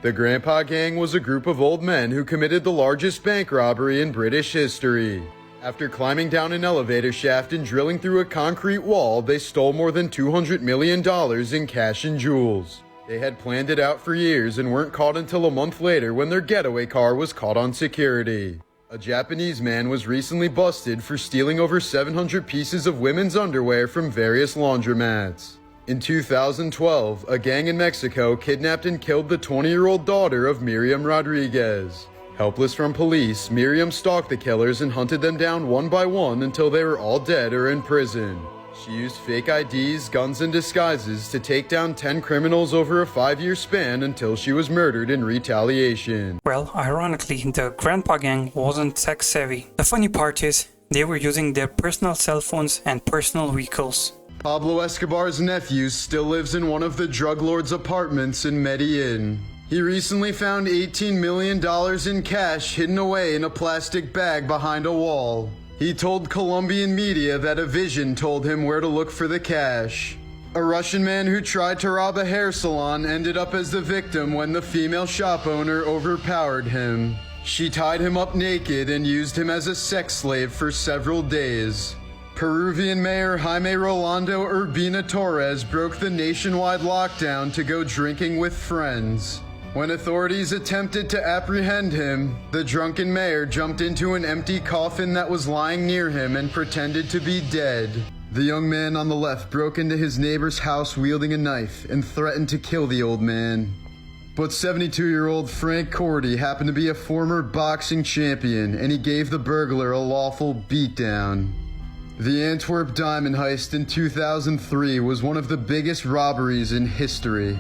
The Grandpa Gang was a group of old men who committed the largest bank robbery in British history. After climbing down an elevator shaft and drilling through a concrete wall, they stole more than $200 million in cash and jewels. They had planned it out for years and weren't caught until a month later when their getaway car was caught on security. A Japanese man was recently busted for stealing over 700 pieces of women's underwear from various laundromats. In 2012, a gang in Mexico kidnapped and killed the 20-year-old daughter of Miriam Rodriguez. Helpless from police, Miriam stalked the killers and hunted them down one by one until they were all dead or in prison. She used fake IDs, guns, and disguises to take down 10 criminals over a 5-year span until she was murdered in retaliation. Well, ironically, the Grandpa Gang wasn't tech savvy. The funny part is, they were using their personal cell phones and personal vehicles. Pablo Escobar's nephew still lives in one of the drug lord's apartments in Medellin. He recently found $18 million in cash hidden away in a plastic bag behind a wall. He told Colombian media that a vision told him where to look for the cash. A Russian man who tried to rob a hair salon ended up as the victim when the female shop owner overpowered him. She tied him up naked and used him as a sex slave for several days. Peruvian Mayor Jaime Rolando Urbina Torres broke the nationwide lockdown to go drinking with friends. When authorities attempted to apprehend him, the drunken mayor jumped into an empty coffin that was lying near him and pretended to be dead. The young man on the left broke into his neighbor's house wielding a knife and threatened to kill the old man. But 72-year-old Frank Cordy happened to be a former boxing champion, and he gave the burglar a lawful beatdown. The Antwerp diamond heist in 2003 was one of the biggest robberies in history.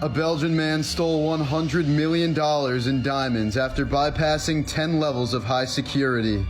A Belgian man stole $100 million in diamonds after bypassing 10 levels of high security.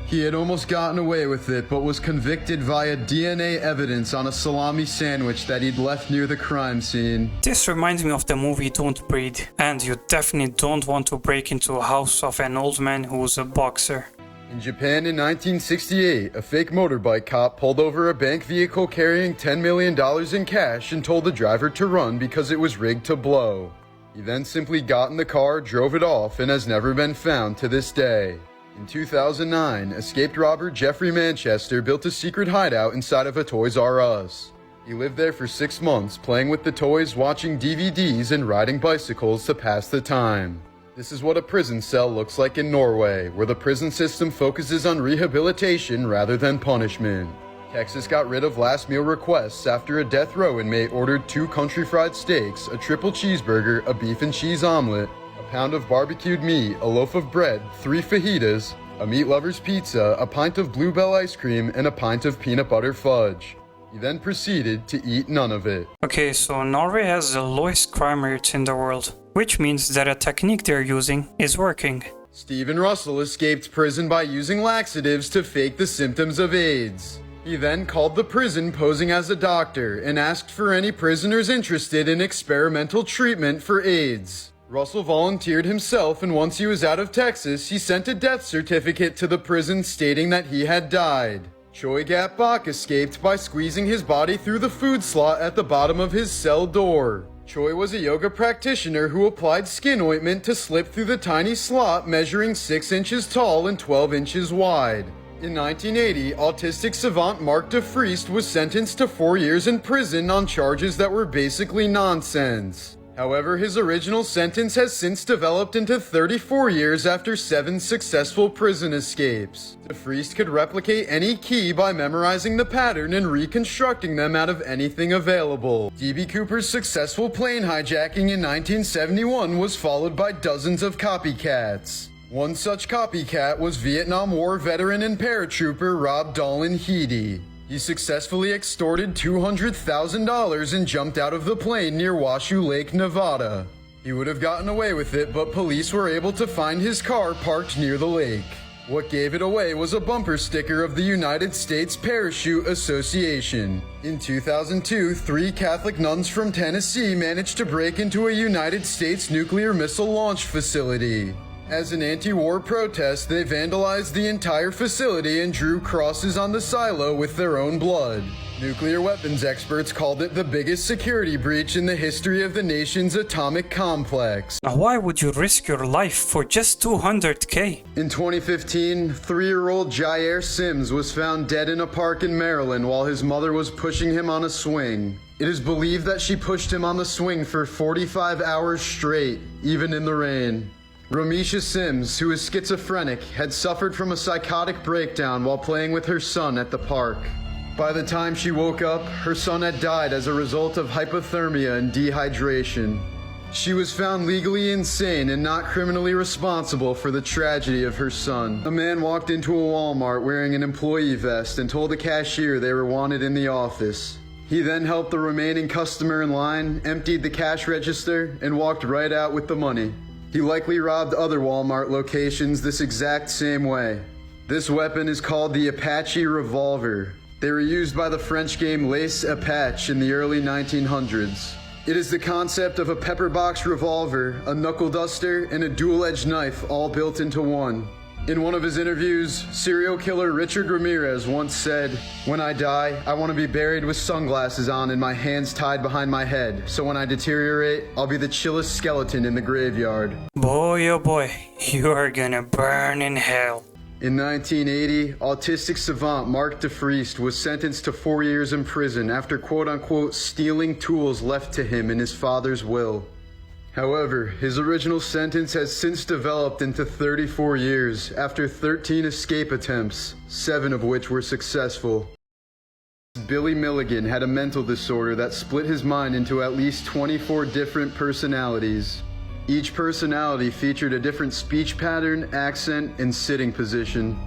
He had almost gotten away with it, but was convicted via DNA evidence on a salami sandwich that he'd left near the crime scene. This reminds me of the movie Don't Breathe, and you definitely don't want to break into a house of an old man who was a boxer. In Japan in 1968, a fake motorbike cop pulled over a bank vehicle carrying $10 million in cash and told the driver to run because it was rigged to blow. He then simply got in the car, drove it off, and has never been found to this day. In 2009, escaped robber Jeffrey Manchester built a secret hideout inside of a Toys R Us. He lived there for 6 months, playing with the toys, watching DVDs, and riding bicycles to pass the time. This is what a prison cell looks like in Norway, where the prison system focuses on rehabilitation rather than punishment. Texas got rid of last meal requests after a death row inmate ordered 2 country fried steaks, a triple cheeseburger, a beef and cheese omelet, a pound of barbecued meat, a loaf of bread, 3 fajitas, a meat lover's pizza, a pint of Bluebell ice cream, and a pint of peanut butter fudge. He then proceeded to eat none of it. Okay, so Norway has the lowest crime rates in the world, which means that a technique they're using is working. Stephen Russell escaped prison by using laxatives to fake the symptoms of AIDS. He then called the prison posing as a doctor and asked for any prisoners interested in experimental treatment for AIDS. Russell volunteered himself, and once he was out of Texas, he sent a death certificate to the prison stating that he had died. Choi Gap Bok escaped by squeezing his body through the food slot at the bottom of his cell door. Choi was a yoga practitioner who applied skin ointment to slip through the tiny slot measuring 6 inches tall and 12 inches wide. In 1980, autistic savant Mark de Vriest was sentenced to 4 years in prison on charges that were basically nonsense. However, his original sentence has since developed into 34 years after 7 successful prison escapes. De Vriest could replicate any key by memorizing the pattern and reconstructing them out of anything available. D.B. Cooper's successful plane hijacking in 1971 was followed by dozens of copycats. One such copycat was Vietnam War veteran and paratrooper Rob Dolan Heedy. He successfully extorted $200,000 and jumped out of the plane near Washoe Lake, Nevada. He would have gotten away with it, but police were able to find his car parked near the lake. What gave it away was a bumper sticker of the United States Parachute Association. In 2002, 3 Catholic nuns from Tennessee managed to break into a United States nuclear missile launch facility. As an anti-war protest, they vandalized the entire facility and drew crosses on the silo with their own blood. Nuclear weapons experts called it the biggest security breach in the history of the nation's atomic complex. Now why would you risk your life for just 200k? In 2015, 3-year-old Jair Sims was found dead in a park in Maryland while his mother was pushing him on a swing. It is believed that she pushed him on the swing for 45 hours straight, even in the rain. Romisha Sims, who is schizophrenic, had suffered from a psychotic breakdown while playing with her son at the park. By the time she woke up, her son had died as a result of hypothermia and dehydration. She was found legally insane and not criminally responsible for the tragedy of her son. A man walked into a Walmart wearing an employee vest and told the cashier they were wanted in the office. He then helped the remaining customer in line, emptied the cash register, and walked right out with the money. He likely robbed other Walmart locations this exact same way. This weapon is called the Apache revolver. They were used by the French game Les Apaches in the early 1900s. It is the concept of a pepperbox revolver, a knuckle duster, and a dual-edged knife all built into one. In one of his interviews, serial killer Richard Ramirez once said, "When I die, I want to be buried with sunglasses on and my hands tied behind my head, so when I deteriorate, I'll be the chillest skeleton in the graveyard." Boy oh boy, you are gonna burn in hell. In 1980, autistic savant Mark DeFriest was sentenced to 4 years in prison after quote-unquote stealing tools left to him in his father's will. However, his original sentence has since developed into 34 years after 13 escape attempts, 7 of which were successful. Billy Milligan had a mental disorder that split his mind into at least 24 different personalities. Each personality featured a different speech pattern, accent, and sitting position.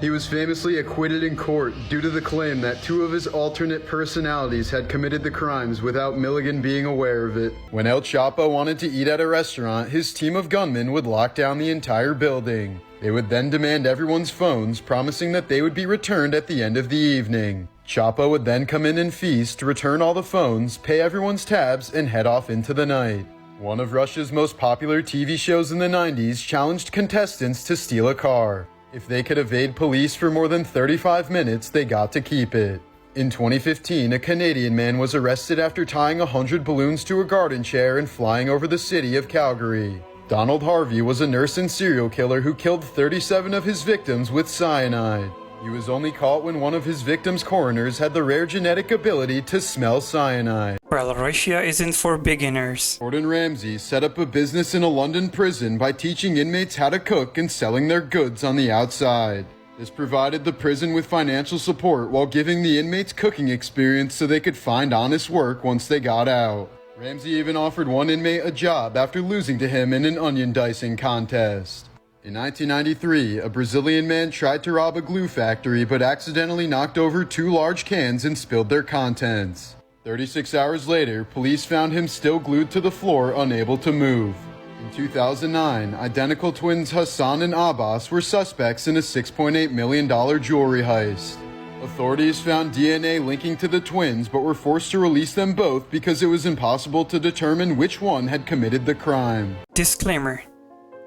He was famously acquitted in court due to the claim that 2 of his alternate personalities had committed the crimes without Milligan being aware of it. When El Chapo wanted to eat at a restaurant, his team of gunmen would lock down the entire building. They would then demand everyone's phones, promising that they would be returned at the end of the evening. Chapo would then come in and feast, return all the phones, pay everyone's tabs, and head off into the night. One of Russia's most popular TV shows in the 90s challenged contestants to steal a car. If they could evade police for more than 35 minutes, they got to keep it. In 2015, a Canadian man was arrested after tying 100 balloons to a garden chair and flying over the city of Calgary. Donald Harvey was a nurse and serial killer who killed 37 of his victims with cyanide. He was only caught when one of his victims' coroners had the rare genetic ability to smell cyanide. Well, Russia isn't for beginners. Gordon Ramsay set up a business in a London prison by teaching inmates how to cook and selling their goods on the outside. This provided the prison with financial support while giving the inmates cooking experience so they could find honest work once they got out. Ramsay even offered one inmate a job after losing to him in an onion dicing contest. In 1993, a Brazilian man tried to rob a glue factory but accidentally knocked over 2 large cans and spilled their contents. 36 hours later, police found him still glued to the floor, unable to move. In 2009, identical twins Hassan and Abbas were suspects in a $6.8 million jewelry heist. Authorities found DNA linking to the twins but were forced to release them both because it was impossible to determine which one had committed the crime. Disclaimer: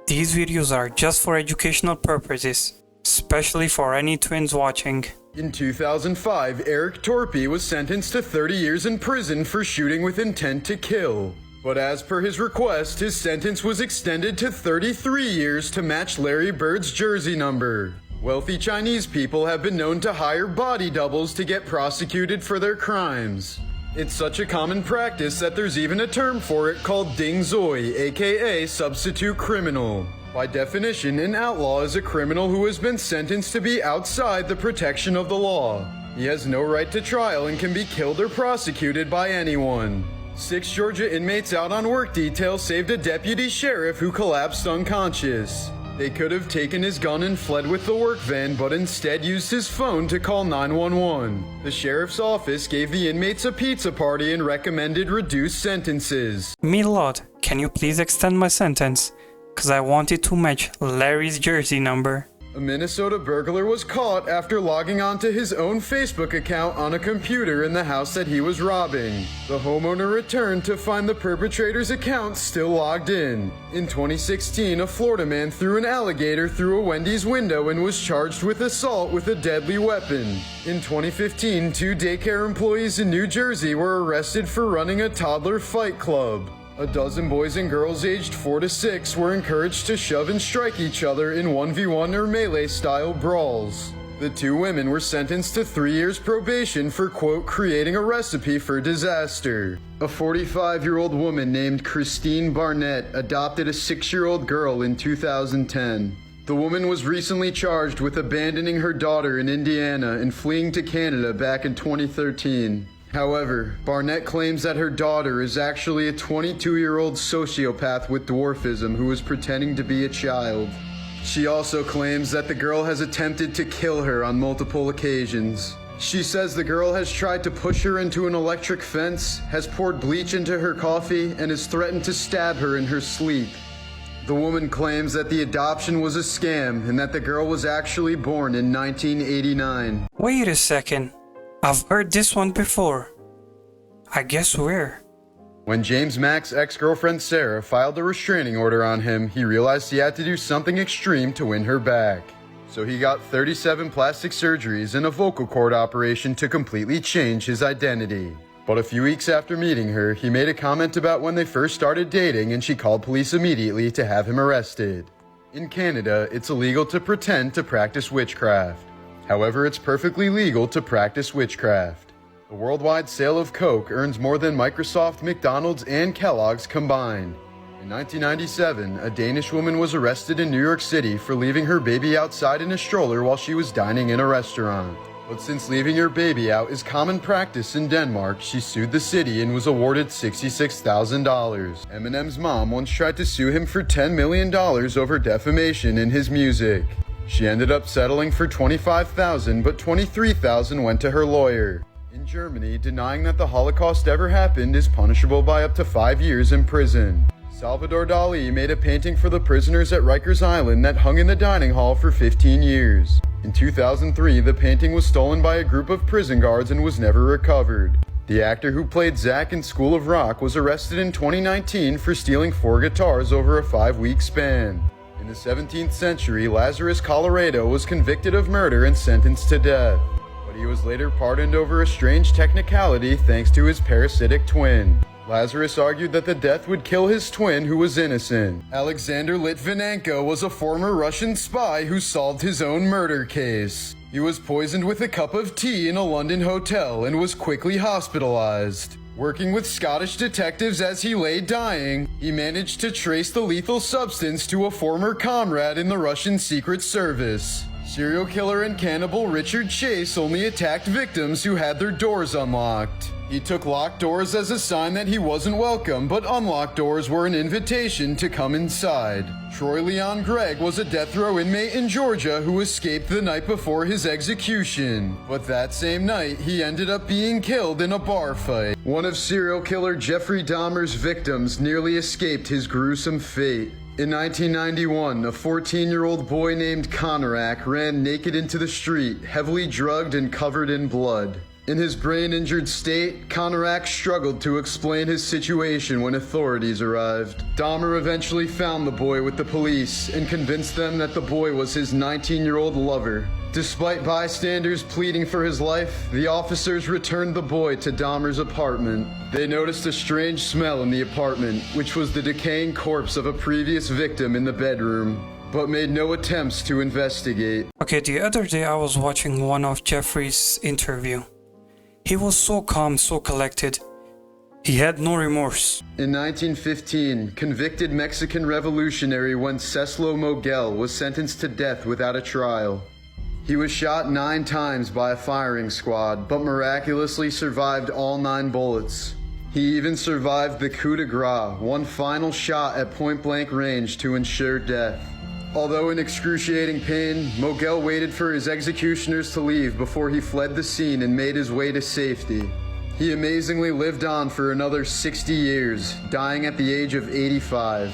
these videos are just for educational purposes, especially for any twins watching. In 2005, Eric Torpy was sentenced to 30 years in prison for shooting with intent to kill. But as per his request, his sentence was extended to 33 years to match Larry Bird's jersey number. Wealthy Chinese people have been known to hire body doubles to get prosecuted for their crimes. It's such a common practice that there's even a term for it called ding zoi, aka substitute criminal. By definition, an outlaw is a criminal who has been sentenced to be outside the protection of the law. He has no right to trial and can be killed or prosecuted by anyone. 6 Georgia inmates out on work detail saved a deputy sheriff who collapsed unconscious. They could have taken his gun and fled with the work van, but instead used his phone to call 911. The sheriff's office gave the inmates a pizza party and recommended reduced sentences. Milord, can you please extend my sentence? Cause I wanted to match Larry's jersey number. A Minnesota burglar was caught after logging onto his own Facebook account on a computer in the house that he was robbing. The homeowner returned to find the perpetrator's account still logged in. In 2016, a Florida man threw an alligator through a Wendy's window and was charged with assault with a deadly weapon. In 2015, 2 daycare employees in New Jersey were arrested for running a toddler fight club. A dozen boys and girls aged 4 to 6 were encouraged to shove and strike each other in 1v1 or melee-style brawls. The 2 women were sentenced to 3 years probation for, quote, creating a recipe for disaster. A 45-year-old woman named Christine Barnett adopted a 6-year-old girl in 2010. The woman was recently charged with abandoning her daughter in Indiana and fleeing to Canada back in 2013. However, Barnett claims that her daughter is actually a 22-year-old sociopath with dwarfism who is pretending to be a child. She also claims that the girl has attempted to kill her on multiple occasions. She says the girl has tried to push her into an electric fence, has poured bleach into her coffee, and has threatened to stab her in her sleep. The woman claims that the adoption was a scam and that the girl was actually born in 1989. Wait a second. I've heard this one before. I guess where? When James Mack's ex-girlfriend Sarah filed a restraining order on him, he realized he had to do something extreme to win her back. So he got 37 plastic surgeries and a vocal cord operation to completely change his identity. But a few weeks after meeting her, he made a comment about when they first started dating and she called police immediately to have him arrested. In Canada, it's illegal to pretend to practice witchcraft. However, it's perfectly legal to practice witchcraft. The worldwide sale of Coke earns more than Microsoft, McDonald's, and Kellogg's combined. In 1997, a Danish woman was arrested in New York City for leaving her baby outside in a stroller while she was dining in a restaurant. But since leaving your baby out is common practice in Denmark, she sued the city and was awarded $66,000. Eminem's mom once tried to sue him for $10 million over defamation in his music. She ended up settling for $25,000, but $23,000 went to her lawyer. In Germany, denying that the Holocaust ever happened is punishable by up to 5 years in prison. Salvador Dali made a painting for the prisoners at Rikers Island that hung in the dining hall for 15 years. In 2003, the painting was stolen by a group of prison guards and was never recovered. The actor who played Zack in School of Rock was arrested in 2019 for stealing 4 guitars over a 5-week span. In the 17th century, Lazarus Colorado was convicted of murder and sentenced to death. But he was later pardoned over a strange technicality thanks to his parasitic twin. Lazarus argued that the death would kill his twin who was innocent. Alexander Litvinenko was a former Russian spy who solved his own murder case. He was poisoned with a cup of tea in a London hotel and was quickly hospitalized. Working with Scottish detectives as he lay dying, he managed to trace the lethal substance to a former comrade in the Russian Secret Service. Serial killer and cannibal Richard Chase only attacked victims who had their doors unlocked. He took locked doors as a sign that he wasn't welcome, but unlocked doors were an invitation to come inside. Troy Leon Gregg was a death row inmate in Georgia who escaped the night before his execution. But that same night, he ended up being killed in a bar fight. One of serial killer Jeffrey Dahmer's victims nearly escaped his gruesome fate. In 1991, a 14-year-old boy named Konorak ran naked into the street, heavily drugged and covered in blood. In his brain-injured state, Konorak struggled to explain his situation when authorities arrived. Dahmer eventually found the boy with the police and convinced them that the boy was his 19-year-old lover. Despite bystanders pleading for his life, the officers returned the boy to Dahmer's apartment. They noticed a strange smell in the apartment, which was the decaying corpse of a previous victim in the bedroom, but made no attempts to investigate. Okay, the other day I was watching one of Jeffrey's interview. He was so calm, so collected. He had no remorse. In 1915, convicted Mexican revolutionary Wenceslo Moguel was sentenced to death without a trial. He was shot 9 times by a firing squad, but miraculously survived all 9 bullets. He even survived the coup de grace, one final shot at point-blank range to ensure death. Although in excruciating pain, Moguel waited for his executioners to leave before he fled the scene and made his way to safety. He amazingly lived on for another 60 years, dying at the age of 85.